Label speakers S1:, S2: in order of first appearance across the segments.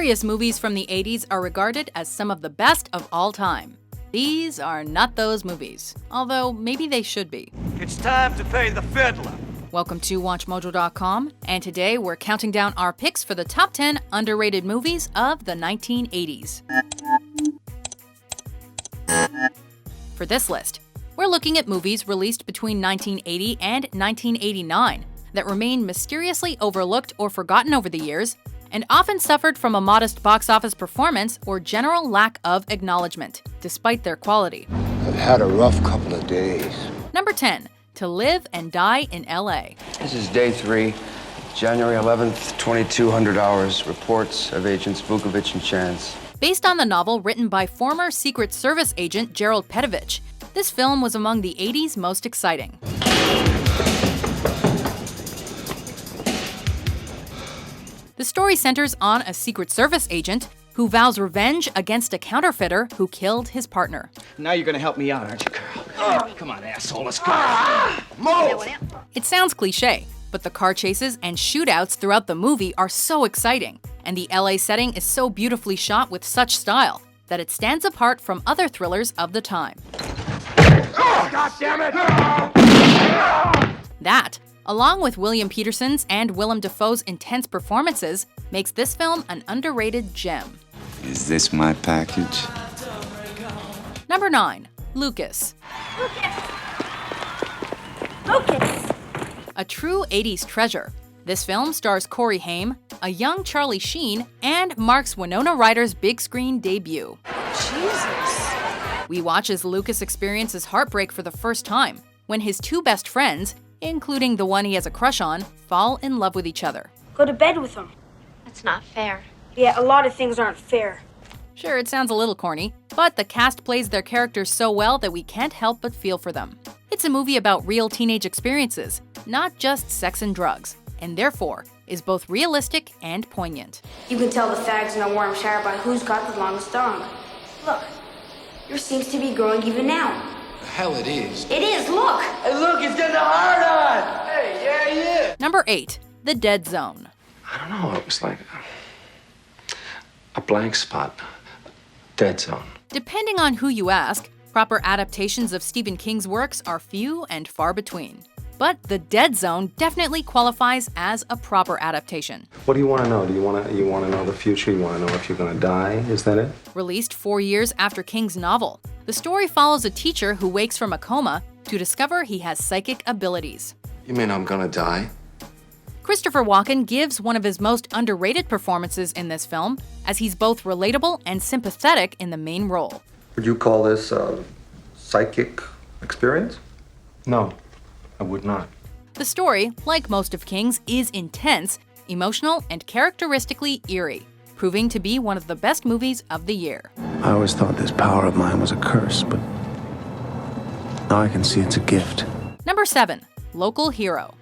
S1: Various movies from the 80s are regarded as some of the best of all time. These are not those movies, although maybe they should be.
S2: It's time to pay the fiddler.
S1: Welcome to WatchMojo.com, and today we're counting down our picks for the top 10 underrated movies of the 1980s. For this list, we're looking at movies released between 1980 and 1989 that remain mysteriously overlooked or forgotten over the years, and often suffered from a modest box office performance or general lack of acknowledgement, despite their quality.
S3: I've had a rough couple of days.
S1: Number 10, To Live and Die in LA.
S4: This is day 3, January 11th, 2200 hours. Reports of agents Vukovic and Chance.
S1: Based on the novel written by former Secret Service agent Gerald Petovich, this film was among the 80s' most exciting. The story centers on a Secret Service agent who vows revenge against a counterfeiter who killed his partner.
S5: Now you're gonna help me out, aren't you, Carl? Come on, asshole, let's go.
S3: Move!
S1: It sounds cliche, but the car chases and shootouts throughout the movie are so exciting, and the LA setting is so beautifully shot with such style that it stands apart from other thrillers of the time.
S3: God damn it!
S1: That, along with William Peterson's and Willem Dafoe's intense performances, makes this film an underrated gem.
S6: Is this my package?
S1: Number 9, Lucas.
S7: Lucas!
S1: A true 80s treasure, this film stars Corey Haim, a young Charlie Sheen, and marks Winona Ryder's big screen debut.
S7: Jesus!
S1: We watch as Lucas experiences heartbreak for the first time when his two best friends, including the one he has a crush on, fall in love with each other.
S7: Go to bed with him.
S8: That's not fair.
S7: Yeah, a lot of things aren't fair.
S1: Sure, it sounds a little corny, but the cast plays their characters so well that we can't help but feel for them. It's a movie about real teenage experiences, not just sex and drugs, and therefore is both realistic and poignant.
S7: You can tell the fags in a warm shower by who's got the longest dong. Look, yours seems to be growing even now.
S3: The hell it is.
S7: It is, look!
S2: Hey, look, he's getting a hard on. Hey, yeah.
S1: Number 8, The Dead Zone.
S9: I don't know, it was like a blank spot, dead zone.
S1: Depending on who you ask, proper adaptations of Stephen King's works are few and far between. But The Dead Zone definitely qualifies as a proper adaptation.
S9: What do you want to know? Do you want to know the future? You want to know if you're going to die? Is that it?
S1: Released 4 years after King's novel, the story follows a teacher who wakes from a coma to discover he has psychic abilities.
S3: You mean I'm gonna die?
S1: Christopher Walken gives one of his most underrated performances in this film, as he's both relatable and sympathetic in the main role.
S10: Would you call this a psychic experience?
S9: No, I would not.
S1: The story, like most of King's, is intense, emotional, and characteristically eerie, proving to be one of the best movies of the year.
S10: I always thought this power of mine was a curse, but now I can see it's a gift.
S1: Number 7, Local Hero.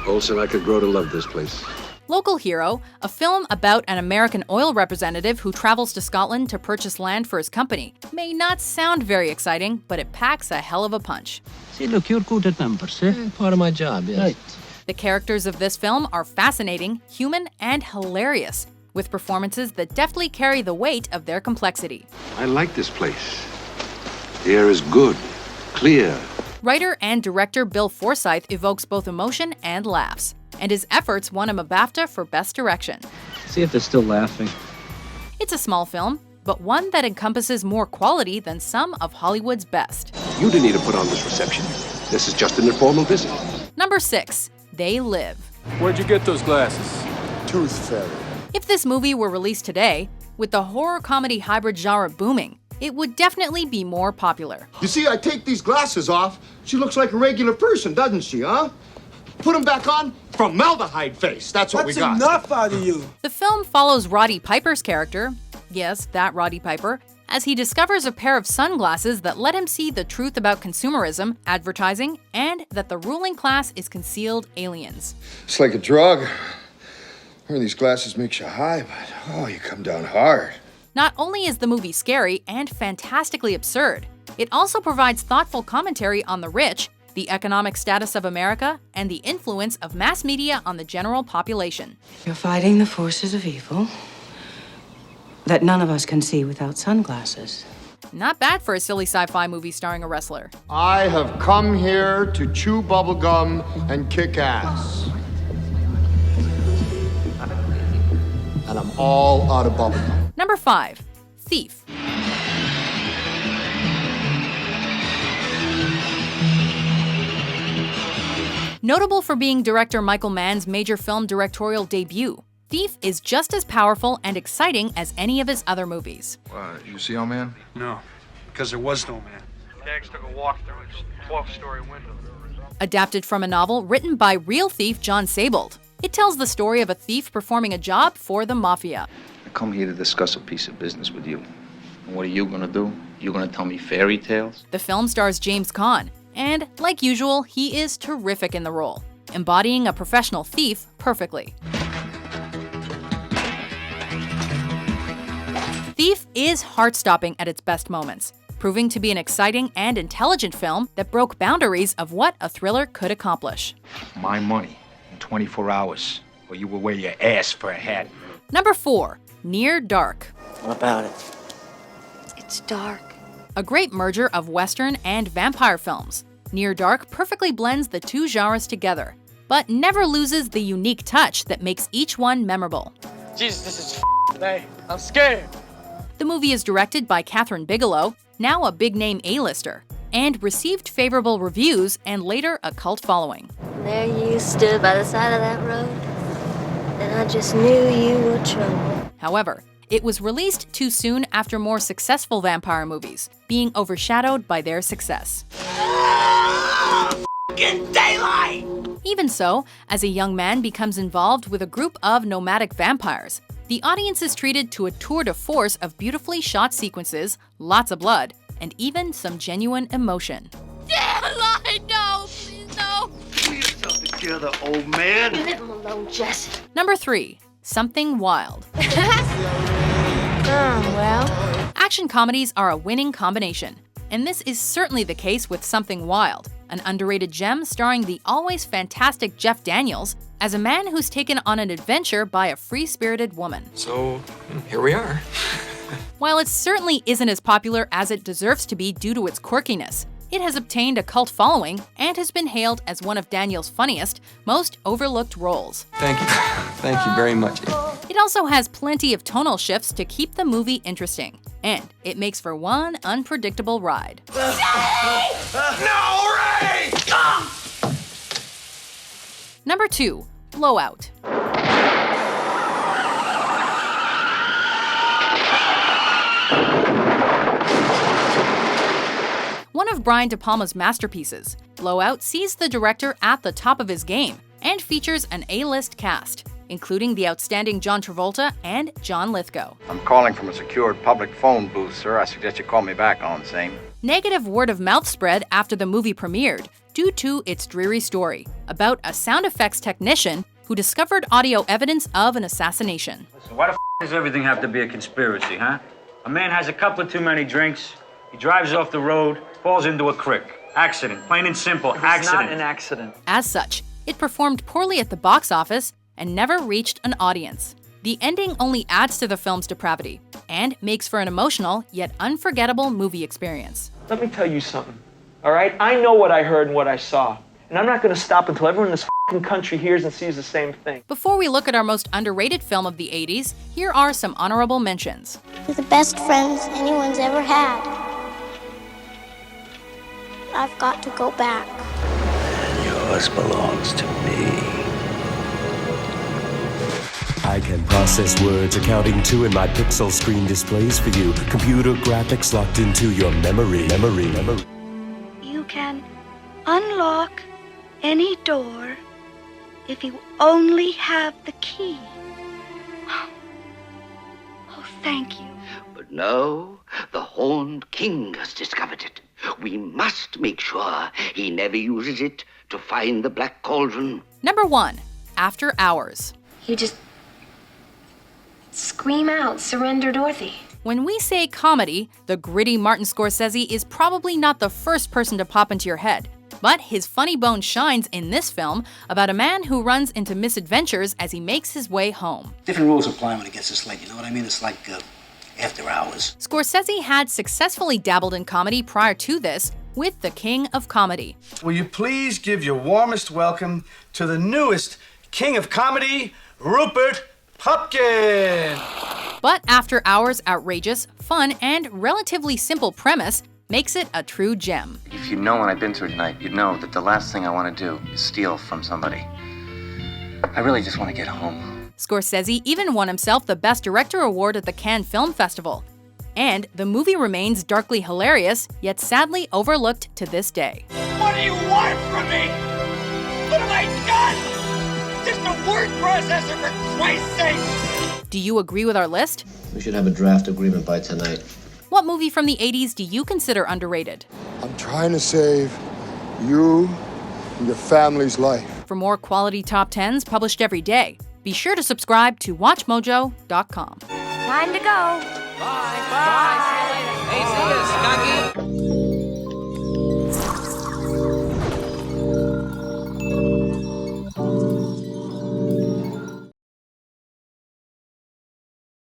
S11: Olsen, I could grow to love this place.
S1: Local Hero, a film about an American oil representative who travels to Scotland to purchase land for his company, may not sound very exciting, but it packs a hell of a punch.
S12: See, look, you're good at numbers, eh?
S11: Part of my job, yes.
S12: Right.
S1: The characters of this film are fascinating, human, and hilarious, with performances that deftly carry the weight of their complexity.
S11: I like this place. The air is good, clear.
S1: Writer and director Bill Forsyth evokes both emotion and laughs, and his efforts won him a BAFTA for Best Direction.
S12: See if they're still laughing.
S1: It's a small film, but one that encompasses more quality than some of Hollywood's best.
S11: You didn't need to put on this reception. This is just an informal visit.
S1: Number 6, They Live.
S13: Where'd you get those glasses?
S3: Tooth fairy.
S1: If this movie were released today, with the horror-comedy hybrid genre booming, it would definitely be more popular.
S3: You see, I take these glasses off. She looks like a regular person, doesn't she, huh? Put them back on. Formaldehyde face. That's what we got.
S2: That's enough out of you.
S1: The film follows Roddy Piper's character, yes, that Roddy Piper, as he discovers a pair of sunglasses that let him see the truth about consumerism, advertising, and that the ruling class is concealed aliens.
S3: It's like a drug. Wearing these glasses makes you high, but you come down hard.
S1: Not only is the movie scary and fantastically absurd, it also provides thoughtful commentary on the rich, the economic status of America, and the influence of mass media on the general population.
S14: You're fighting the forces of evil.
S8: that none of us can see without sunglasses.
S1: Not bad for a silly sci-fi movie starring a wrestler.
S3: I have come here to chew bubblegum and kick ass. And I'm all out of bubblegum.
S1: Number 5. Thief. Notable for being director Michael Mann's major film directorial debut, Thief is just as powerful and exciting as any of his other movies.
S14: You see our man?
S13: No, because there was no man. Dags took a walk through his 12-story window.
S1: Adapted from a novel written by real thief John Saybold, it tells the story of a thief performing a job for the mafia.
S5: I come here to discuss a piece of business with you. And what are you gonna do? You gonna tell me fairy tales?
S1: The film stars James Caan, and, like usual, he is terrific in the role, embodying a professional thief perfectly. Thief is heart-stopping at its best moments, proving to be an exciting and intelligent film that broke boundaries of what a thriller could accomplish.
S5: My money in 24 hours, or you will wear your ass for a hat.
S1: Number 4. Near Dark.
S8: What about it?
S7: It's dark.
S1: A great merger of Western and vampire films, Near Dark perfectly blends the two genres together, but never loses the unique touch that makes each one memorable.
S2: Jesus, this is today. I'm scared.
S1: The movie is directed by Catherine Bigelow, now a big-name A-lister, and received favorable reviews and later a cult following.
S15: There you stood by the side of that road, and I just knew you were trouble.
S1: However, it was released too soon after more successful vampire movies, being overshadowed by their success.
S2: Daylight!
S1: Even so, as a young man becomes involved with a group of nomadic vampires, the audience is treated to a tour de force of beautifully shot sequences, lots of blood, and even some genuine emotion.
S7: Daylight, no, please, no.
S2: Do yourself together, old man.
S15: Leave him alone, Jesse.
S1: Number 3. Something Wild.
S15: Well.
S1: Action comedies are a winning combination, and this is certainly the case with Something Wild, an underrated gem starring the always fantastic Jeff Daniels as a man who's taken on an adventure by a free-spirited woman.
S16: So, here we are.
S1: While it certainly isn't as popular as it deserves to be due to its quirkiness, it has obtained a cult following and has been hailed as one of Daniels' funniest, most overlooked roles.
S16: Thank you. Thank you very much.
S1: It also has plenty of tonal shifts to keep the movie interesting, and it makes for one unpredictable ride.
S2: No, Ray!
S1: Number 2. Blowout. One of Brian De Palma's masterpieces, Blowout sees the director at the top of his game and features an A-list cast, including the outstanding John Travolta and John Lithgow.
S17: I'm calling from a secured public phone booth, sir. I suggest you call me back on the same.
S1: Negative word-of-mouth spread after the movie premiered due to its dreary story about a sound effects technician who discovered audio evidence of an assassination.
S18: So why the does everything have to be a conspiracy, huh? A man has a couple of too many drinks, he drives off the road, falls into a creek. Accident, plain and simple, accident.
S19: It's not an accident.
S1: As such, it performed poorly at the box office and never reached an audience. The ending only adds to the film's depravity and makes for an emotional yet unforgettable movie experience.
S19: Let me tell you something, all right? I know what I heard and what I saw, and I'm not going to stop until everyone in this country hears and sees the same thing.
S1: Before we look at our most underrated film of the 80s, here are some honorable mentions.
S15: You're the best friends anyone's ever had. I've got to go back.
S10: Yours belongs to me. I can process words, accounting to, and my pixel screen displays for you. Computer graphics locked into your memory.
S20: You can unlock any door if you only have the key. Oh, thank you.
S21: But no, the Horned King has discovered it. We must make sure he never uses it to find the Black Cauldron.
S1: Number 1. After Hours.
S22: You just scream out, surrender Dorothy.
S1: When we say comedy, the gritty Martin Scorsese is probably not the first person to pop into your head. But his funny bone shines in this film about a man who runs into misadventures as he makes his way home.
S23: Different rules apply when it gets this late, you know what I mean? It's like
S4: After Hours.
S1: Scorsese had successfully dabbled in comedy prior to this with The King of Comedy.
S2: Will you please give your warmest welcome to the newest King of Comedy, Rupert Pupkin.
S1: But After Hours' outrageous, fun, and relatively simple premise makes it a true gem.
S14: If you know what I've been through tonight, you'd know that the last thing I want to do is steal from somebody. I really just want to get home.
S1: Scorsese even won himself the Best Director award at the Cannes Film Festival. And the movie remains darkly hilarious, yet sadly overlooked to this day.
S4: What do you want from me? What have I done? Just a word processor, for Christ's sake!
S1: Do you agree with our list?
S23: We should have a draft agreement by tonight.
S1: What movie from the 80s do you consider underrated?
S3: I'm trying to save you and your family's life.
S1: For more quality top 10s published every day, be sure to subscribe to WatchMojo.com.
S7: Time to go.
S4: Bye. Bye. See you later. Hey, see you, Skunky.